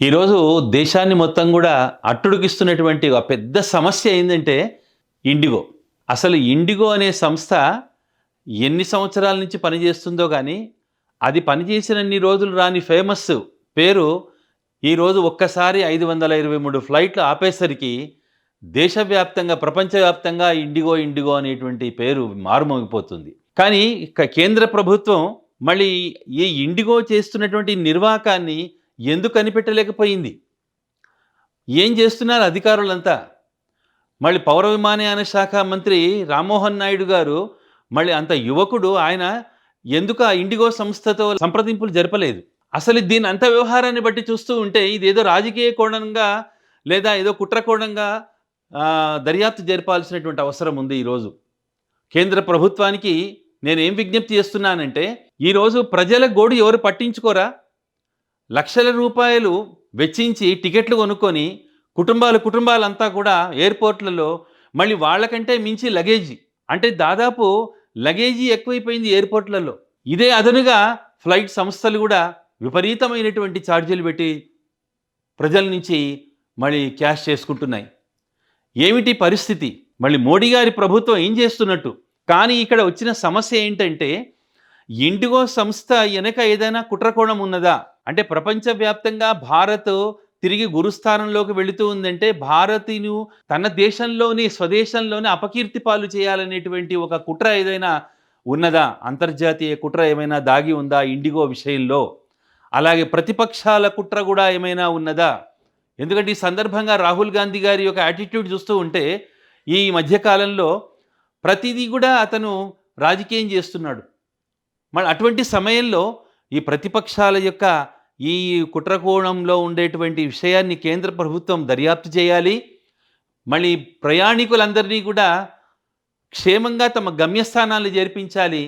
ఈరోజు దేశాన్ని మొత్తం కూడా అట్టుడికిస్తున్నటువంటి ఒక పెద్ద సమస్య ఏంటంటే ఇండిగో. అసలు ఇండిగో అనే సంస్థ ఎన్ని సంవత్సరాల నుంచి పనిచేస్తుందో కానీ, అది పనిచేసినన్ని రోజులు రాని ఫేమస్ పేరు ఈరోజు ఒక్కసారి 523 ఫ్లైట్లు ఆపేసరికి దేశవ్యాప్తంగా, ప్రపంచవ్యాప్తంగా ఇండిగో, ఇండిగో అనేటువంటి పేరు మారుమోగిపోతుంది. కానీ కేంద్ర ప్రభుత్వం మళ్ళీ ఈ ఇండిగో చేస్తున్నటువంటి నిర్వాకాన్ని ఎందుకు కనిపెట్టలేకపోయింది? ఏం చేస్తున్నారు అధికారులంతా? మళ్ళీ పౌర విమానయాన శాఖ మంత్రి రామ్మోహన్ నాయుడు గారు మళ్ళీ అంత యువకుడు ఆయన ఎందుకు ఆ ఇండిగో సంస్థతో సంప్రదింపులు జరపలేదు? అసలు దీని అంత వ్యవహారాన్ని బట్టి చూస్తూ ఉంటే ఇదేదో రాజకీయ కోణంగా లేదా ఏదో కుట్ర కోణంగా దర్యాప్తు జరపాల్సినటువంటి అవసరం ఉంది ఈరోజు. కేంద్ర ప్రభుత్వానికి నేనేం విజ్ఞప్తి చేస్తున్నానంటే, ఈరోజు ప్రజల గోడు ఎవరు పట్టించుకోరా? లక్షల రూపాయలు వెచ్చించి టికెట్లు కొనుక్కొని కుటుంబాలంతా కూడా ఎయిర్పోర్ట్లలో మళ్ళీ వాళ్ళకంటే మించి లగేజీ, అంటే దాదాపు లగేజీ ఎక్కువైపోయింది ఎయిర్పోర్ట్లలో. ఇదే అదనుగా ఫ్లైట్ సంస్థలు కూడా విపరీతమైనటువంటి ఛార్జీలు పెట్టి ప్రజల నుంచి మళ్ళీ క్యాష్ చేసుకుంటున్నాయి. ఏమిటి పరిస్థితి? మళ్ళీ మోడీ గారి ప్రభుత్వం ఏం చేస్తున్నట్టు? కానీ ఇక్కడ వచ్చిన సమస్య ఏంటంటే, ఇండిగో సంస్థ వెనక ఏదైనా కుట్రకోణం ఉన్నదా? అంటే ప్రపంచవ్యాప్తంగా భారత్ తిరిగి గురుస్థానంలోకి వెళుతూ ఉందంటే, భారత్ను తన దేశంలోని స్వదేశంలోనే అపకీర్తి పాలు చేయాలనేటువంటి ఒక కుట్ర ఏదైనా ఉన్నదా? అంతర్జాతీయ కుట్ర ఏమైనా దాగి ఉందా ఇండిగో విషయంలో? అలాగే ప్రతిపక్షాల కుట్ర కూడా ఏమైనా ఉన్నదా? ఎందుకంటే ఈ సందర్భంగా రాహుల్ గాంధీ గారి యొక్క యాటిట్యూడ్ చూస్తూ ఉంటే, ఈ మధ్యకాలంలో ప్రతిదీ కూడా అతను రాజకీయం చేస్తున్నాడు. మరి అటువంటి సమయంలో ఈ ప్రతిపక్షాల యొక్క ఈ కుట్రకోణంలో ఉండేటువంటి విషయాన్ని కేంద్ర ప్రభుత్వం దర్యాప్తు చేయాలి. మళ్ళీ ప్రయాణికులందరినీ కూడా క్షేమంగా తమ గమ్యస్థానాలు చేర్పించాలి.